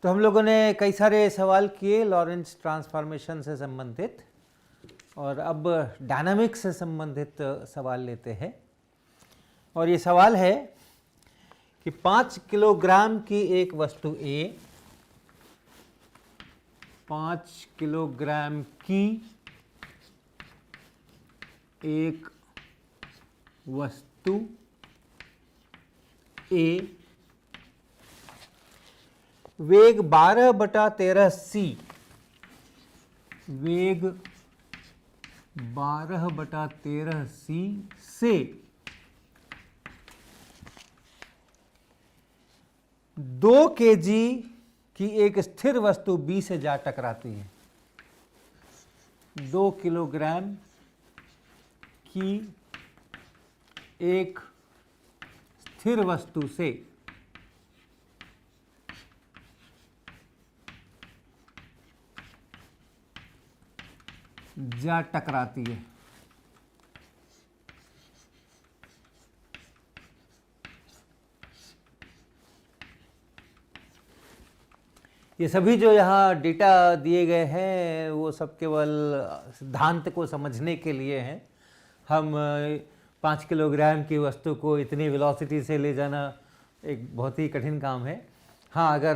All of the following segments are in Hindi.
तो हम लोगों ने कई सारे सवाल किए लॉरेंस ट्रांसफॉर्मेशन से संबंधित, और अब डायनामिक्स से संबंधित सवाल लेते हैं। और ये सवाल है कि 5 किलोग्राम की एक वस्तु A, 5 किलोग्राम की एक वस्तु A वेग 12/13c, वेग 12/13c से 2 kg की एक स्थिर वस्तु B से जा टकराती है। 2 किलोग्राम की एक स्थिर वस्तु से जा टकराती है। ये सभी जो यहाँ डेटा दिए गए हैं वो सब केवल सिद्धांत को समझने के लिए हैं। हम 5 किलोग्राम की वस्तु को इतनी वेलोसिटी से ले जाना एक बहुत ही कठिन काम है। हाँ, अगर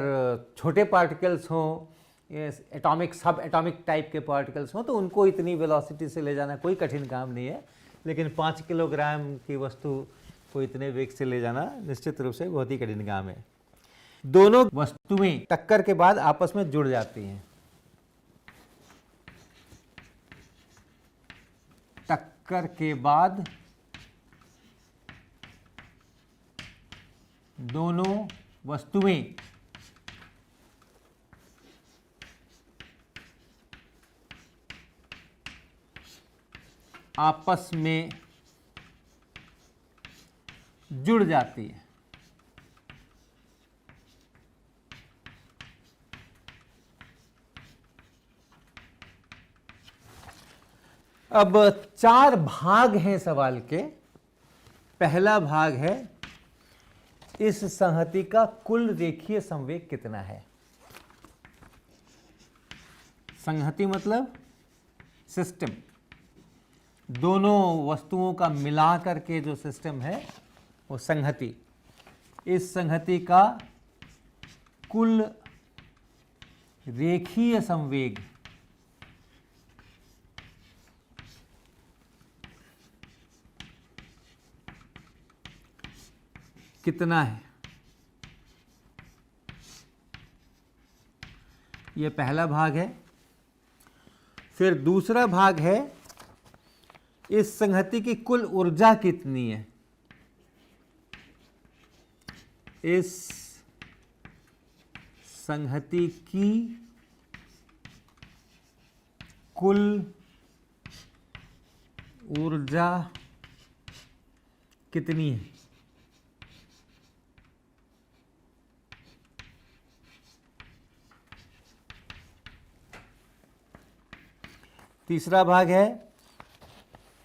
छोटे पार्टिकल्स हों, एटॉमिक सब एटॉमिक टाइप के पार्टिकल्स हों, तो उनको इतनी वेलोसिटी से ले जाना कोई कठिन काम नहीं है। लेकिन 5 किलोग्राम की वस्तु को इतने वेग से ले जाना निश्चित रूप से बहुत ही कठिन काम है। दोनों वस्तुएं टक्कर के बाद आपस में जुड़ जाती हैं। टक्कर के बाद दोनों वस्तुएं आपस में जुड़ जाती है। अब 4 भाग हैं सवाल के। पहला भाग है इस संहति का कुल रेखीय संवेग कितना है। संहति मतलब सिस्टम, दोनों वस्तुओं का मिला करके जो सिस्टम है वो संहति। इस संहति का कुल रेखीय संवेग कितना है, यह पहला भाग है। फिर दूसरा भाग है इस संहति की कुल ऊर्जा कितनी है। इस संहति की कुल ऊर्जा कितनी है। तीसरा भाग है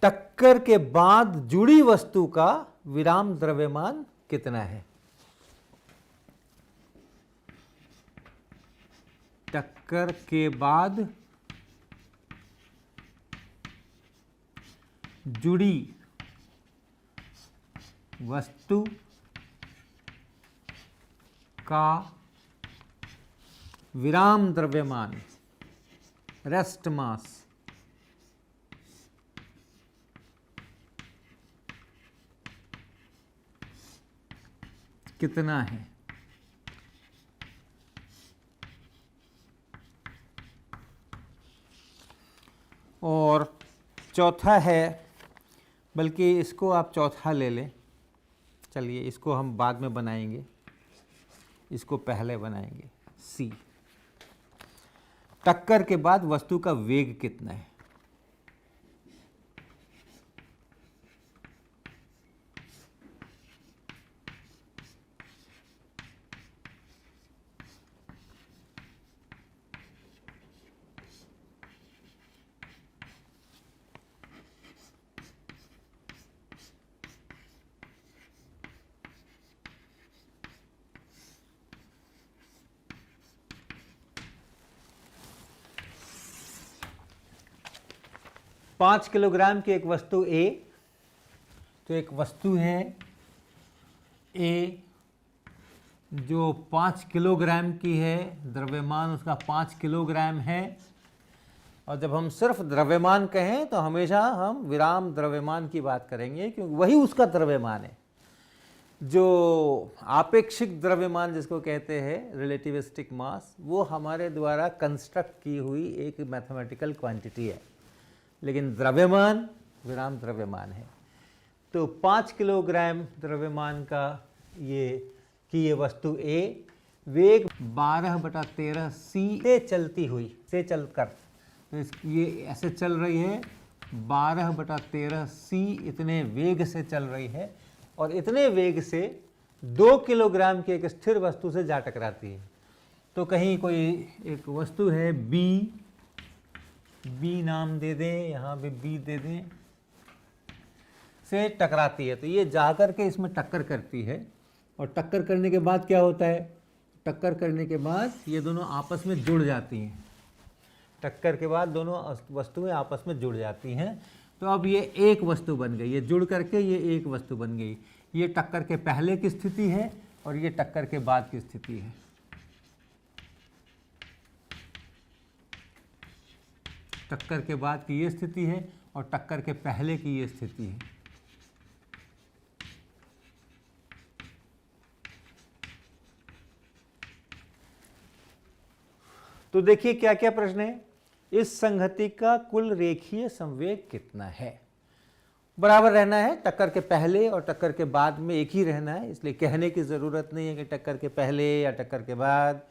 टक्कर के बाद जुड़ी वस्तु का विराम द्रव्यमान कितना है। टक्कर के बाद जुड़ी वस्तु का विराम द्रव्यमान, रेस्ट मास कितना है। और चौथा है, बल्कि इसको आप चौथा ले लें, चलिए इसको हम बाद में बनाएंगे, इसको पहले बनाएंगे। सी, टक्कर के बाद वस्तु का वेग कितना है। 5 किलोग्राम की एक वस्तु A, तो एक वस्तु है A जो 5 किलोग्राम की है, द्रव्यमान उसका 5 किलोग्राम है। और जब हम सिर्फ द्रव्यमान कहें तो हमेशा हम विराम द्रव्यमान की बात करेंगे, क्योंकि वही उसका द्रव्यमान है। जो आपेक्षिक द्रव्यमान जिसको कहते हैं, रिलेटिविस्टिक मास, वो हमारे द्वारा कंस्ट्रक्ट की हुई एक मैथमेटिकल क्वांटिटी है, लेकिन द्रव्यमान विराम द्रव्यमान है। तो 5 किलोग्राम द्रव्यमान का ये वस्तु A वेग 12/13 c से चलती हुई, से चलकर, तो ये ऐसे चल रही है, 12/13 c इतने वेग से चल रही है, और इतने वेग से 2 किलोग्राम की एक स्थिर वस्तु से जा टकराती है। तो कहीं कोई एक वस्तु है B नाम दे दें, यहाँ पे B दे दें, से टकराती है। तो ये जाकर के इसमें टक्कर करती है, और टक्कर करने के बाद क्या होता है, टक्कर करने के बाद ये दोनों आपस में जुड़ जाती हैं। टक्कर के बाद दोनों वस्तुएं आपस में जुड़ जाती हैं। तो अब ये एक वस्तु बन गई, ये जुड़ करके ये एक वस्तु बन गई। ये टक्कर के पहले की स्थिति है और ये टक्कर के बाद की स्थिति है। टक्कर के बाद की ये स्थिति है और टक्कर के पहले की ये स्थिति है। तो देखिए क्या क्या प्रश्न है। इस संहति का कुल रेखीय संवेग कितना है? बराबर रहना है, टक्कर के पहले और टक्कर के बाद में एक ही रहना है, इसलिए कहने की जरूरत नहीं है कि टक्कर के पहले या टक्कर के बाद।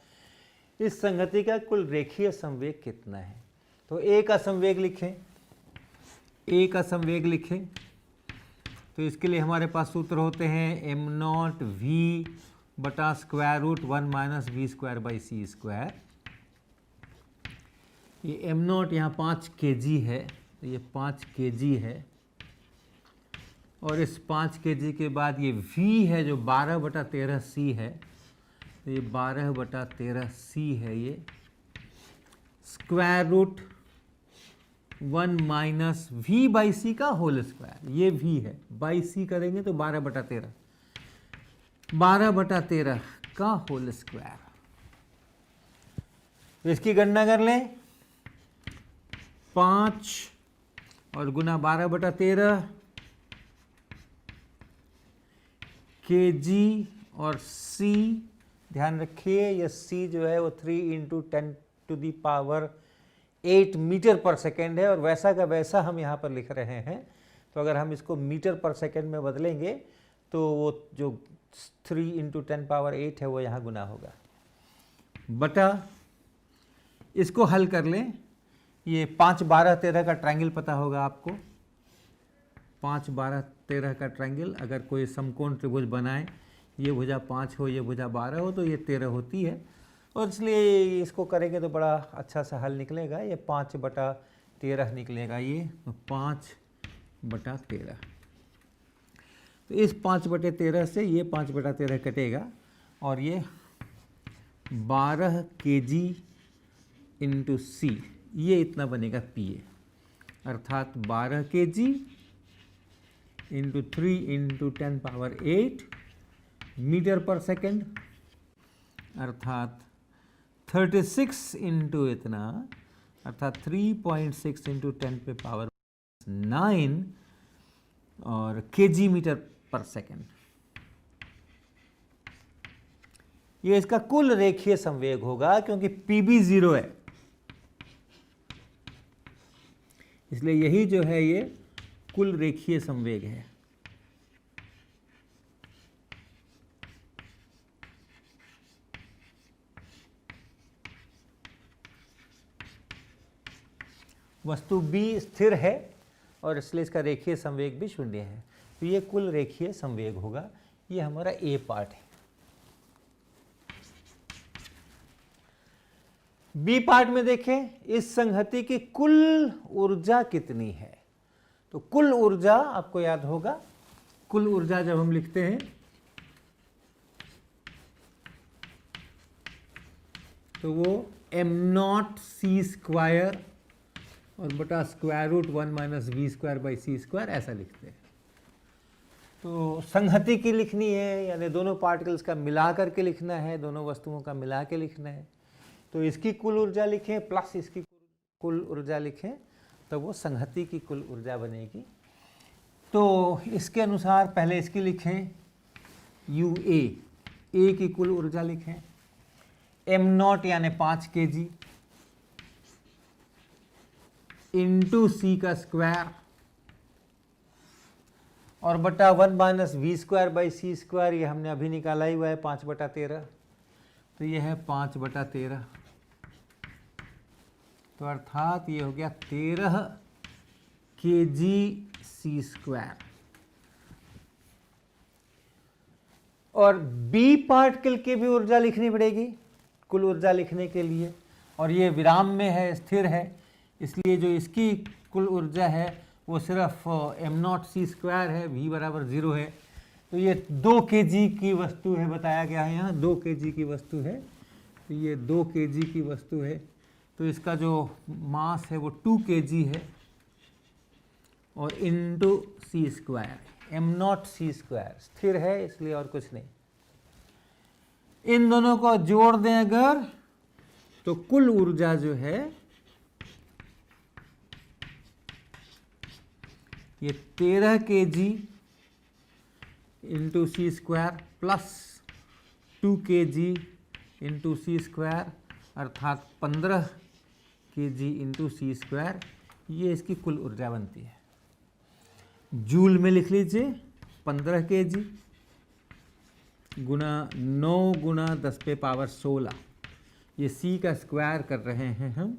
इस संहति का कुल रेखीय संवेग कितना है? तो A का संवेग लिखें, A का संवेग लिखें। तो इसके लिए हमारे पास सूत्र होते हैं m0 v बटा square root 1 minus V square by C square. ये m0 यहाँ 5 kg है, तो ये 5 kg है, और इस 5 kg के बाद ये v है जो 12/13 c है, तो ये 12/13 c है, ये square root 1 minus v by C का होल स्क्वायर, ये v है, बाई सी करेंगे तो 12/13, 12/13 का होल स्क्वायर। तो इसकी गणना कर लें, 5 और गुना 12/13 kg और c, ध्यान रखिए ये c जो है वो 3 × 10⁸ मीटर पर सेकेंड है, और वैसा का वैसा हम यहाँ पर लिख रहे हैं। तो अगर हम इसको मीटर पर सेकेंड में बदलेंगे तो वो जो 3 × 10⁸ है वो यहाँ गुना होगा, बटा इसको हल कर लें। ये 5, 12, 13 का ट्रायंगल पता होगा आपको, 5, 12, 13 का ट्रायंगल। अगर कोई समकोण त्रिभुज बनाए, ये भुजा 5 हो, ये भुजा 12 हो, तो ये 13 होती है, और इसलिए इसको करेंगे तो बड़ा अच्छा सा हल निकलेगा। ये 5/13 निकलेगा, ये तो 5/13। तो इस 5/13 से ये 5/13 कटेगा, और ये 12 kg × c, ये इतना बनेगा PA, अर्थात 12 kg × 3 × 10⁸ मीटर पर सेकेंड, अर्थात 36 इंटू इतना, अर्थात 3.6 × 10⁹ और kg मीटर पर सेकेंड। ये इसका कुल रेखीय संवेग होगा, क्योंकि PB 0 है, इसलिए यही जो है ये कुल रेखीय संवेग है। वस्तु B स्थिर है और इसलिए इसका रेखीय संवेग भी 0 है, तो ये कुल रेखीय संवेग होगा। ये हमारा A पार्ट है। B पार्ट में देखें, इस संहति की कुल ऊर्जा कितनी है? तो कुल ऊर्जा आपको याद होगा, कुल ऊर्जा जब हम लिखते हैं तो वो m0 c² और बटा square root 1 minus V square by C square, ऐसा लिखते हैं। तो संहति की लिखनी है, यानी दोनों पार्टिकल्स का मिला करके लिखना है, दोनों वस्तुओं का मिला के लिखना है। तो इसकी कुल ऊर्जा लिखें प्लस इसकी कुल ऊर्जा लिखें, तो वो संहति की कुल ऊर्जा बनेगी। तो इसके अनुसार पहले इसकी लिखें यू ए की कुल ऊर्जा लिखें, एम नॉट यानी 5 kg इंटू सी का स्क्वायर और बटा 1 minus V square by C square, ये हमने अभी निकाला ही हुआ है 5/13, तो ये है 5/13। तो अर्थात ये हो गया 13 kg सी स्क्वायर। और बी पार्टिकल की भी ऊर्जा लिखनी पड़ेगी कुल ऊर्जा लिखने के लिए, और ये विराम में है, स्थिर है, इसलिए जो इसकी कुल ऊर्जा है वो सिर्फ एम नॉट सी स्क्वायर है, v बराबर 0 है। तो ये 2 kg की वस्तु है, बताया गया है यहाँ 2 kg की वस्तु है, तो ये 2 kg की वस्तु है। तो इसका जो मास है वो 2 kg है और into C square, M nought C square स्थिर है इसलिए, और कुछ नहीं। इन दोनों को जोड़ दें अगर, तो कुल ऊर्जा जो है ये 13 kg into C square plus 2 kg into C square, अर्थात 15 kg इंटू सी स्क्वायर, ये इसकी कुल ऊर्जा बनती है। जूल में लिख लीजिए 15 kg गुना 9 गुना 10⁻16, ये सी का स्क्वायर कर रहे हैं हम,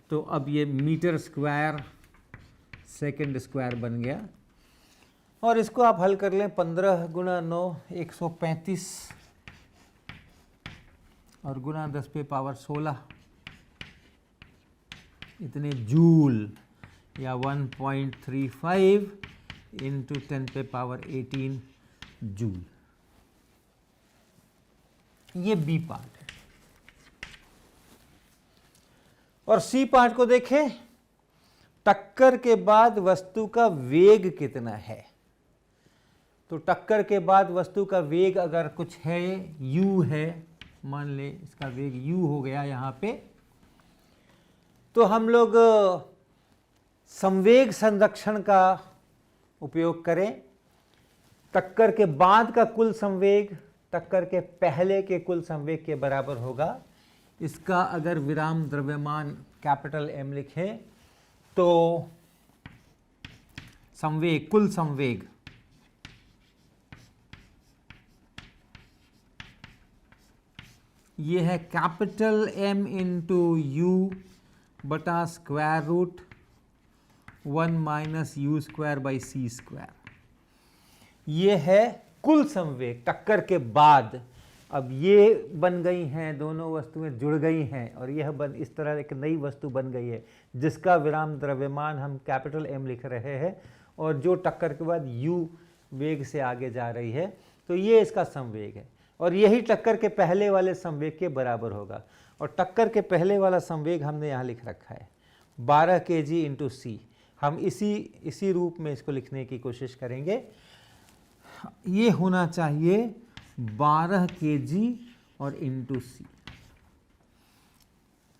तो अब ये मीटर स्क्वायर सेकंड स्क्वायर बन गया। और इसको आप हल कर लें, 15 गुना 9 135 और गुना 10⁻16 इतने जूल, या 1.35 इंटू 10⁻18 जूल। ये बी पार्ट है। और सी पार्ट को देखें, टक्कर के बाद वस्तु का वेग कितना है। तो टक्कर के बाद वस्तु का वेग अगर कुछ है, u है, मान ले इसका वेग u हो गया यहाँ पे, तो हम लोग संवेग संरक्षण का उपयोग करें। टक्कर के बाद का कुल संवेग टक्कर के पहले के कुल संवेग के बराबर होगा। इसका अगर विराम द्रव्यमान कैपिटल M लिखें, तो संवेग, कुल संवेग ये है कैपिटल M इंटू यू बटा square root 1 minus U square by C square. ये है कुल संवेग टक्कर के बाद। अब ये बन गई हैं, दोनों वस्तुएं जुड़ गई हैं और यह इस तरह एक नई वस्तु बन गई है जिसका विराम द्रव्यमान हम कैपिटल M लिख रहे हैं, और जो टक्कर के बाद u वेग से आगे जा रही है, तो ये इसका संवेग है और यही टक्कर के पहले वाले संवेग के बराबर होगा। और टक्कर के पहले वाला संवेग हमने यहाँ लिख रखा है 12 kg इंटू सी। हम इसी रूप में इसको लिखने की कोशिश करेंगे। ये होना चाहिए 12 kg और इंटू सी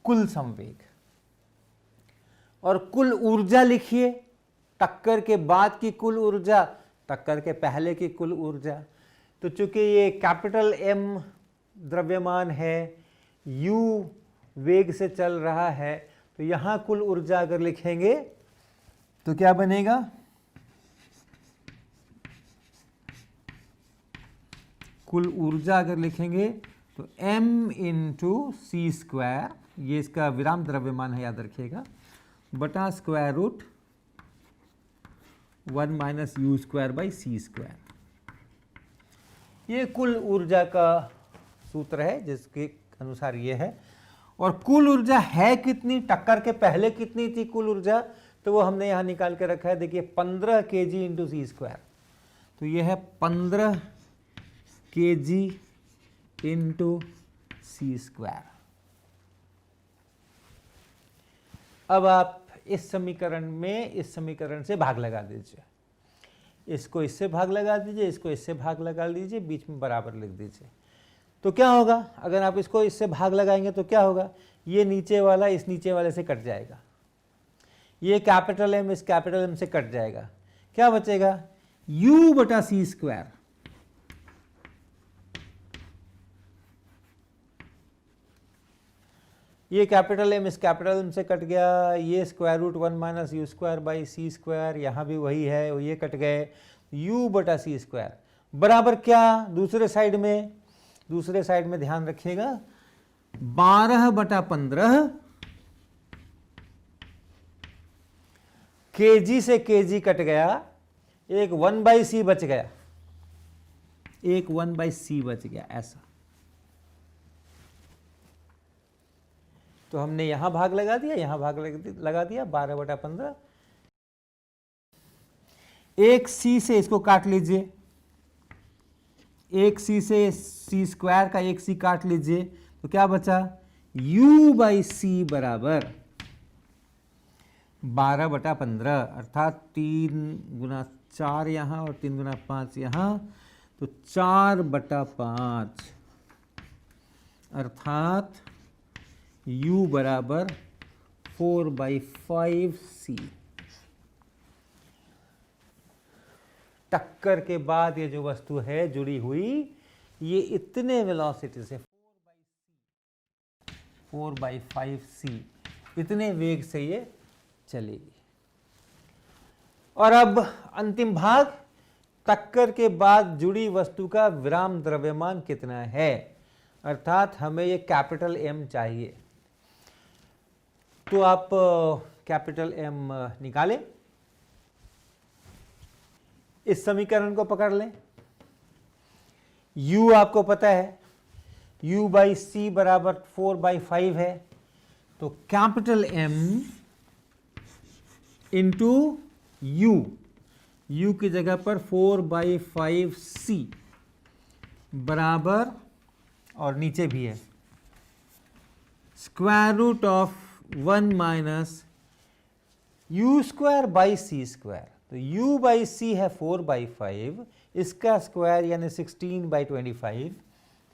कुल संवेग। और कुल ऊर्जा लिखिए, टक्कर के बाद की कुल ऊर्जा, टक्कर के पहले की कुल ऊर्जा। तो चूंकि ये कैपिटल M द्रव्यमान है, u वेग से चल रहा है, तो यहाँ कुल ऊर्जा अगर लिखेंगे तो क्या बनेगा, कुल ऊर्जा अगर लिखेंगे तो m इंटू सी स्क्वायर, ये इसका विराम द्रव्यमान है याद रखिएगा, बटा square root 1 minus U square by C square. ये कुल ऊर्जा का सूत्र है जिसके अनुसार ये है। और कुल ऊर्जा है कितनी, टक्कर के पहले कितनी थी कुल ऊर्जा, तो वो हमने यहाँ निकाल के रखा है। देखिए 15 kg इंटू सी स्क्वायर, तो ये है 15 kg इंटू सी स्क्वायर। अब आप इस समीकरण में इस समीकरण से भाग लगा दीजिए, इसको इससे भाग लगा दीजिए, इसको इससे भाग लगा दीजिए, बीच में बराबर लिख दीजिए। तो क्या होगा, अगर आप इसको इससे भाग लगाएंगे तो क्या होगा, ये नीचे वाला इस नीचे वाले से कट जाएगा, ये कैपिटल एम इस कैपिटल एम से कट जाएगा, क्या बचेगा, u बटा सी स्क्वायर। ये कैपिटल एम इस कैपिटल एम से कट गया, ये square root 1 minus U square by C square, यहाँ भी वही है, ये कट गए, u बटा सी स्क्वायर बराबर क्या, दूसरे साइड में ध्यान रखिएगा 12 बटा 15 kg से kg कट गया, एक 1/c बच गया, एक 1/c बच गया, ऐसा। तो हमने यहां भाग लगा दिया, यहां भाग लगा दिया, 12 बटा 15। एक c से इसको काट लीजिए, एक c से c स्क्वायर का एक c काट लीजिए, तो क्या बचा, u बाई सी बराबर 12 बटा 15, अर्थात 3 गुना 4 यहाँ और 3 गुना 5 यहाँ, तो 4 बटा 5, अर्थात u बराबर 4/5c। टक्कर के बाद ये जो वस्तु है जुड़ी हुई, ये इतने वेलोसिटी से 4/5c इतने वेग से ये चलेगी। और अब अंतिम भाग, टक्कर के बाद जुड़ी वस्तु का विराम द्रव्यमान कितना है, अर्थात हमें ये कैपिटल M चाहिए। तो आप कैपिटल M निकालें, इस समीकरण को पकड़ लें, u आपको पता है, u बाई सी बराबर 4/5 है, तो कैपिटल M इंटू u की जगह पर 4/5c बराबर, और नीचे भी है square root of 1 minus U square by C square. तो u बाई सी है 4/5, इसका स्क्वायर यानी 16/25,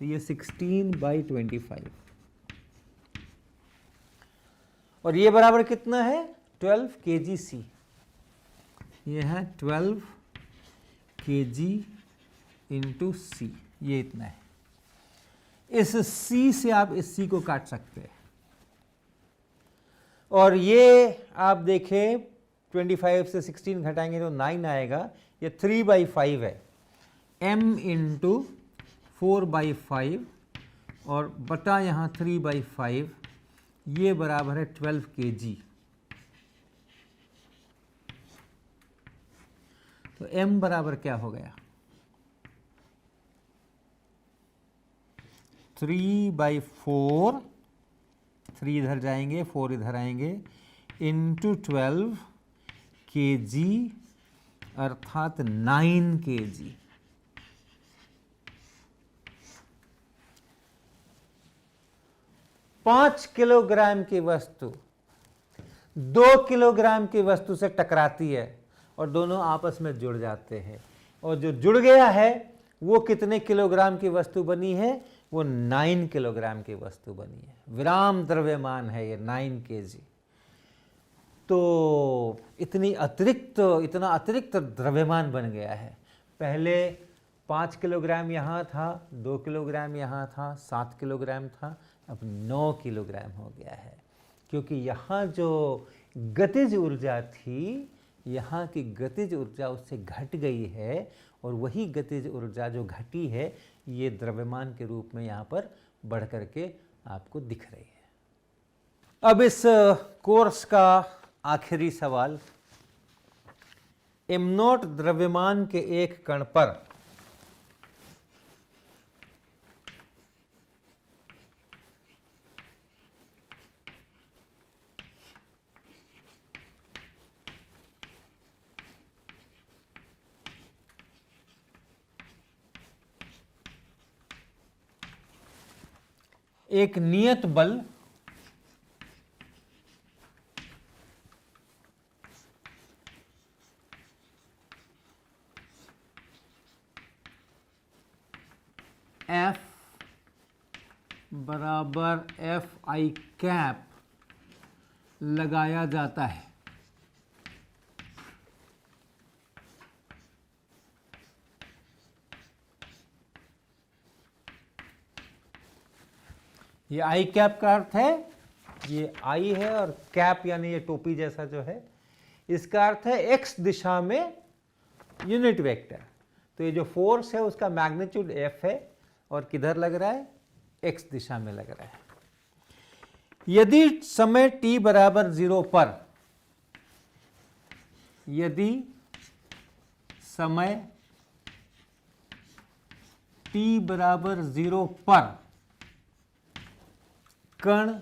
तो ये 16/25, और ये बराबर कितना है, 12 kgc। ये है 12 kg इंटू सी, ये इतना है। इस c से आप इस c को काट सकते हैं, और ये आप देखें 25 से 16 घटाएंगे तो 9 आएगा, ये 3/5 है, m इंटू 4/5 और बटा यहाँ 3/5, ये बराबर है 12 kg। तो m बराबर क्या हो गया, 3/4, 3 इधर जाएंगे, 4 इधर आएंगे, इंटू 12 kg, अर्थात 9 kg। पाँच किलोग्राम की वस्तु 2 किलोग्राम की वस्तु से टकराती है और दोनों आपस में जुड़ जाते हैं, और जो जुड़ गया है वो कितने किलोग्राम की वस्तु बनी है, वो 9 किलोग्राम की वस्तु बनी है। विराम द्रव्यमान है ये 9 kg। तो इतना अतिरिक्त द्रव्यमान बन गया है। पहले 5 किलोग्राम यहाँ था, 2 किलोग्राम यहाँ था, 7 किलोग्राम था, अब 9 किलोग्राम हो गया है, क्योंकि यहाँ जो गतिज ऊर्जा थी, यहाँ की गतिज ऊर्जा उससे घट गई है, और वही गतिज ऊर्जा जो घटी है ये द्रव्यमान के रूप में यहाँ पर बढ़ करके आपको दिख रही है। अब इस कोर्स का आखिरी सवाल, m0 द्रव्यमान के एक कण पर एक नियत बल एफ बराबर एफ आई कैप लगाया जाता है। ये आई कैप का अर्थ है, ये आई है और कैप यानी ये टोपी जैसा जो है, इसका अर्थ है एक्स दिशा में यूनिट वेक्टर। तो ये जो फोर्स है उसका मैग्नीट्यूड एफ है और किधर लग रहा है, एक्स दिशा में लग रहा है। यदि समय t बराबर 0 पर, यदि समय t बराबर 0 पर कण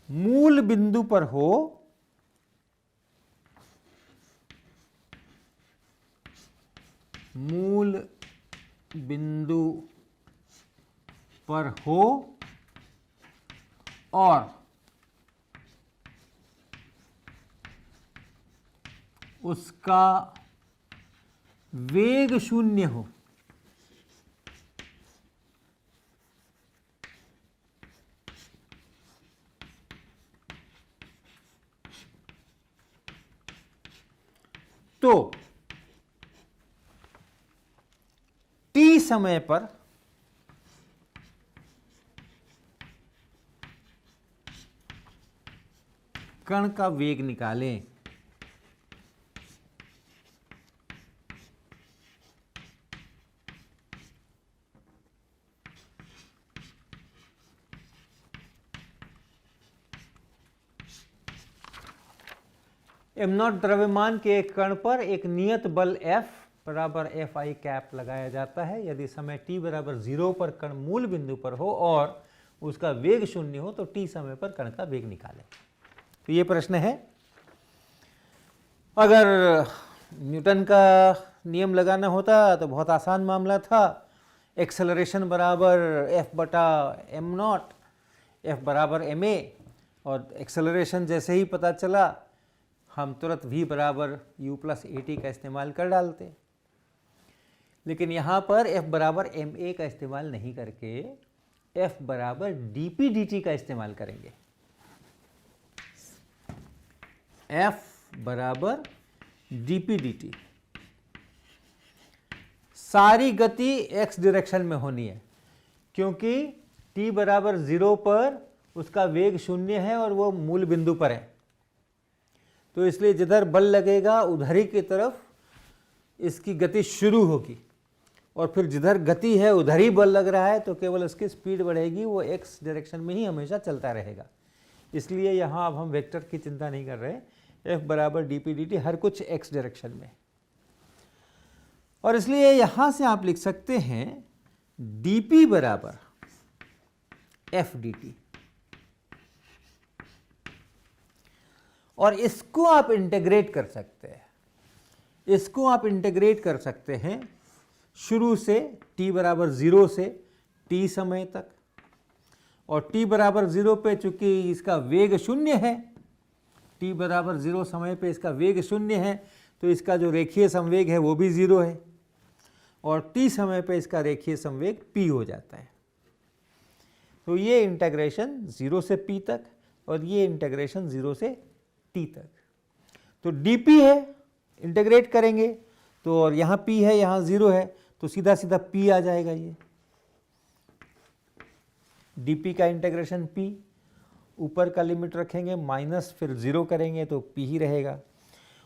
मूल बिंदु पर हो, मूल बिंदु पर हो और उसका वेग शून्य हो, तो t समय पर कण का वेग निकालें। m0 द्रव्यमान के एक कण पर एक नियत बल F बराबर एफ आई कैप लगाया जाता है। यदि समय t बराबर 0 पर कण मूल बिंदु पर हो और उसका वेग शून्य हो तो t समय पर कण का वेग निकालें। तो ये प्रश्न है। अगर न्यूटन का नियम लगाना होता तो बहुत आसान मामला था। एक्सेलरेशन बराबर f बटा m0, f बराबर ma, और एक्सेलरेशन जैसे ही पता चला हम तुरंत v बराबर u प्लस at का इस्तेमाल कर डालते। लेकिन यहाँ पर f बराबर ma का इस्तेमाल नहीं करके f बराबर dp dt का इस्तेमाल करेंगे। f बराबर dp dt। सारी गति x डायरेक्शन में होनी है क्योंकि t बराबर 0 पर उसका वेग शून्य है और वो मूल बिंदु पर है। तो इसलिए जिधर बल लगेगा उधर ही की तरफ इसकी गति शुरू होगी और फिर जिधर गति है उधर ही बल लग रहा है तो केवल उसकी स्पीड बढ़ेगी, वो एक्स डायरेक्शन में ही हमेशा चलता रहेगा। इसलिए यहाँ अब हम वेक्टर की चिंता नहीं कर रहे, f बराबर dp dt हर कुछ x डायरेक्शन में। और इसलिए यहाँ से आप लिख सकते हैं dp बराबर f dt, और इसको आप इंटीग्रेट कर सकते हैं। इसको आप इंटीग्रेट कर सकते हैं शुरू से t बराबर 0 से t समय तक, और t बराबर 0 पे चूंकि इसका वेग शून्य है, t बराबर 0 समय पे इसका वेग शून्य है तो इसका जो रेखीय संवेग है वो भी 0 है, और t समय पे इसका रेखीय संवेग p हो जाता है। तो ये इंटीग्रेशन 0 से p तक और ये इंटीग्रेशन 0 से t तक। तो dp है, इंटीग्रेट करेंगे तो, और यहाँ p है, यहाँ 0 है तो सीधा सीधा p आ जाएगा। ये dp का इंटीग्रेशन p, ऊपर का लिमिट रखेंगे माइनस फिर 0 करेंगे तो p ही रहेगा।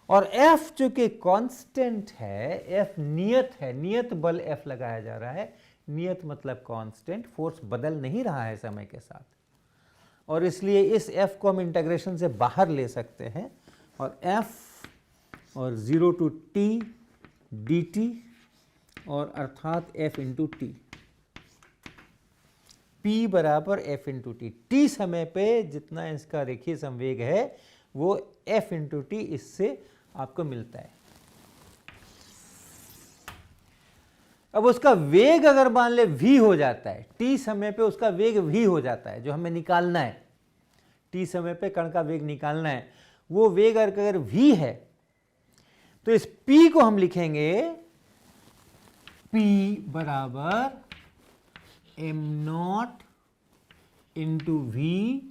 और f चूंकि कांस्टेंट है, f नियत है, नियत बल f लगाया जा रहा है। नियत मतलब कांस्टेंट, फोर्स बदल नहीं रहा है समय के साथ, और इसलिए इस f को हम इंटीग्रेशन से बाहर ले सकते हैं और f और 0 टू t dt, और अर्थात f इंटू टी, p बराबर f इंटू टी। t समय पे जितना इसका रेखीय संवेग है वो f इंटू टी इससे आपको मिलता है। अब उसका वेग अगर मान ले v हो जाता है, t समय पे उसका वेग v हो जाता है, जो हमें निकालना है, t समय पे कण का वेग निकालना है, वो वेग अगर v है तो इस p को हम लिखेंगे P बराबर एम नॉट इंटू वी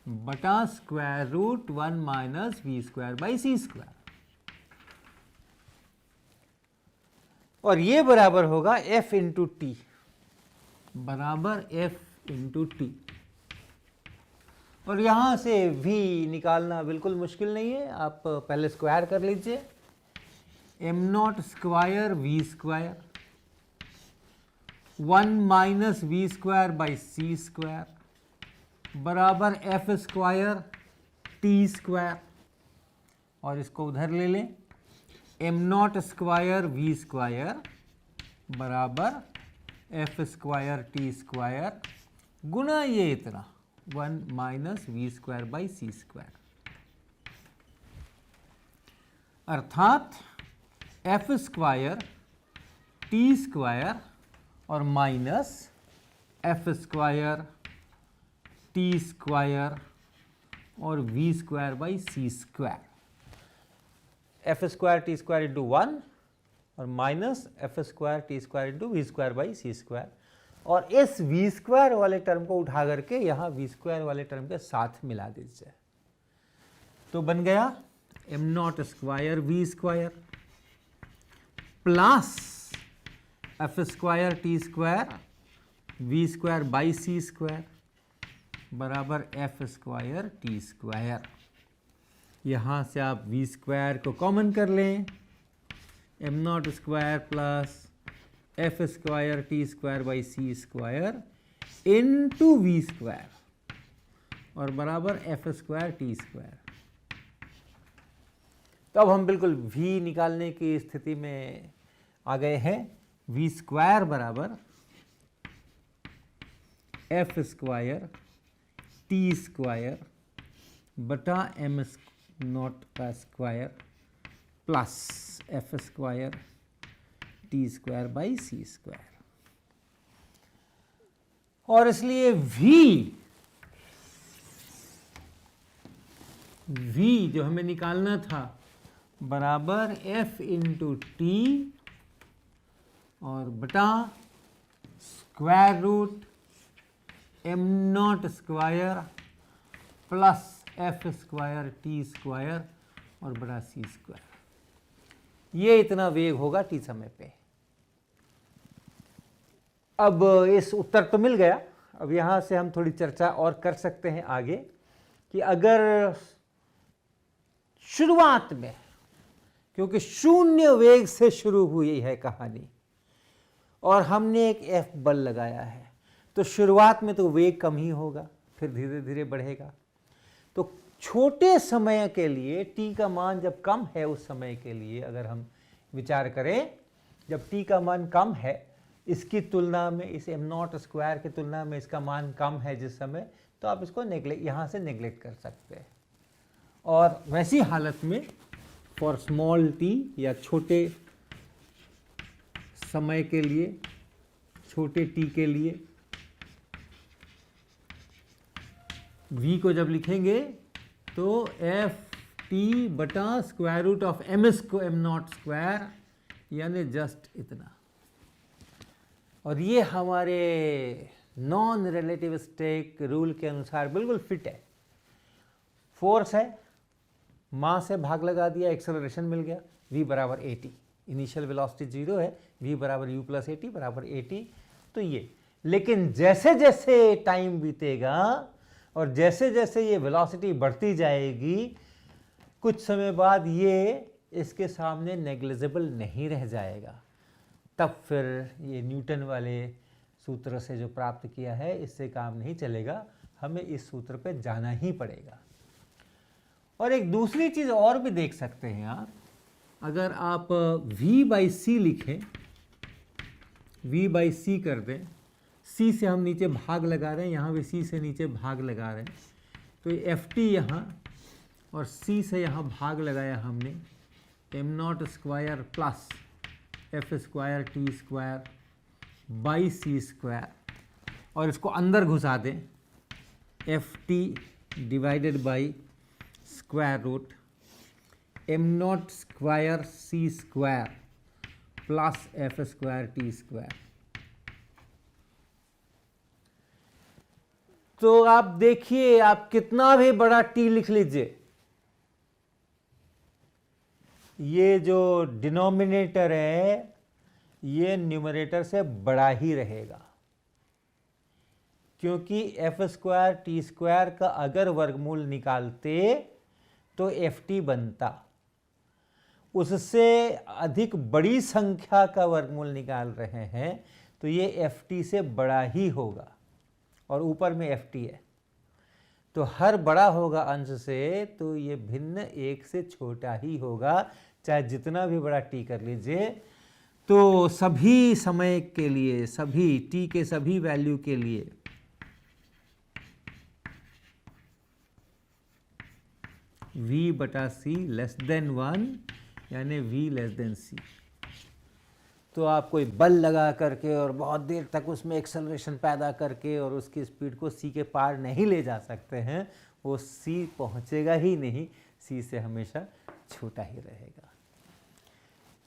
बटा square root 1 minus V square by C square, और ये बराबर होगा F इंटू टी, बराबर F इंटू टी। और यहां से V निकालना बिल्कुल मुश्किल नहीं है, आप पहले स्क्वायर कर लीजिए। M not square V square 1 minus V square by C square बराबर एफ स्क्वायर टी स्क्वायर, और इसको उधर ले लें। M not square V square बराबर एफ स्क्वायर टी स्क्वायर गुना ये इतना 1 minus V square by C square, अर्थात एफ स्क्वायर टी स्क्वायर और minus F square T square और V square by C square. F square T square into 1 और minus F square T square into V square by C square, और इस वी स्क्वायर वाले टर्म को उठा करके यहाँ वी स्क्वायर वाले टर्म के साथ मिला दीजिए, तो बन गया M not square V square plus F square T square V square by C square बराबर एफ स्क्वायर टी स्क्वायर। यहाँ से आप वी स्क्वायर को कॉमन कर लें, M not square plus F square T square by C square into V square और बराबर एफ स्क्वायर टी स्क्वायर। तो अब हम बिल्कुल v निकालने की स्थिति में आ गए हैं। वी स्क्वायर बराबर एफ स्क्वायर टी स्क्वायर बटा एम नॉट का square plus F square T square by C square, और इसलिए v जो हमें निकालना था बराबर f इंटू टी और बटा square root M not square plus F square T square और बटा सी स्क्वायर। ये इतना वेग होगा टी समय पे। अब इस उत्तर तो मिल गया। अब यहाँ से हम थोड़ी चर्चा और कर सकते हैं आगे कि अगर शुरुआत में, क्योंकि शून्य वेग से शुरू हुई है कहानी और हमने एक एफ बल लगाया है, तो शुरुआत में तो वेग कम ही होगा, फिर धीरे धीरे बढ़ेगा। तो छोटे समय के लिए t का मान जब कम है, उस समय के लिए अगर हम विचार करें, जब t का मान कम है, इसकी तुलना में, इस एम नॉट स्क्वायर की तुलना में इसका मान कम है जिस समय, तो आप इसको यहाँ से नेग्लेक्ट कर सकते हैं। और वैसी हालत में फॉर स्मॉल t या छोटे समय के लिए, छोटे t के लिए v को जब लिखेंगे तो एफ टी बटा square root of M not square, यानी जस्ट इतना। और ये हमारे नॉन रिलेटिविस्टिक रूल के अनुसार बिल्कुल फिट है। फोर्स है, मास से भाग लगा दिया, एक्सेलरेशन मिल गया, v बराबर ए टी, इनिशियल वेलोसिटी 0 है, v बराबर u प्लस ए टी बराबर ए टी। तो ये, लेकिन जैसे जैसे टाइम बीतेगा और जैसे जैसे ये वेलोसिटी बढ़ती जाएगी, कुछ समय बाद ये इसके सामने नेग्लिजिबल नहीं रह जाएगा। तब फिर ये न्यूटन वाले सूत्र से जो प्राप्त किया है, इससे काम नहीं चलेगा, हमें इस सूत्र पे जाना ही पड़ेगा। और एक दूसरी चीज़ और भी देख सकते हैं आप, अगर आप v बाई सी लिखें, v बाई सी कर दें, c से हम नीचे भाग लगा रहे हैं, यहाँ भी c से नीचे भाग लगा रहे हैं, तो ये एफ टी यहाँ और c से यहाँ भाग लगाया हमने, M not square plus F square T square by C square, और इसको अंदर घुसा दें, F T divided by square root M not square C square plus F square T square. तो आप देखिए, आप कितना भी बड़ा टी लिख लीजिए, ये जो डिनोमिनेटर है ये न्यूमरेटर से बड़ा ही रहेगा, क्योंकि एफ स्क्वायर टी स्क्वायर का अगर वर्गमूल निकालते तो एफ टी बनता, उससे अधिक बड़ी संख्या का वर्गमूल निकाल रहे हैं तो ये एफ टी से बड़ा ही होगा, और ऊपर में एफ टी है तो हर बड़ा होगा अंश से, तो ये भिन्न एक से छोटा ही होगा, चाहे जितना भी बड़ा टी कर लीजिए। तो सभी समय के लिए, सभी टी के सभी वैल्यू के लिए v बटा सी लेस देन 1, यानी v लेस देन सी। तो आप कोई बल लगा करके और बहुत देर तक उसमें एक्सेलरेशन पैदा करके और उसकी स्पीड को c के पार नहीं ले जा सकते हैं, वो c पहुंचेगा ही नहीं, c से हमेशा छोटा ही रहेगा।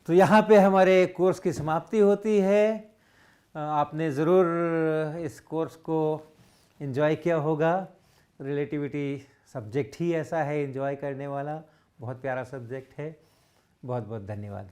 तो यहाँ पे हमारे कोर्स की समाप्ति होती है। आपने ज़रूर इस कोर्स को एंजॉय किया होगा। रिलेटिविटी सब्जेक्ट ही ऐसा है एंजॉय करने वाला, बहुत प्यारा सब्जेक्ट है। बहुत बहुत धन्यवाद।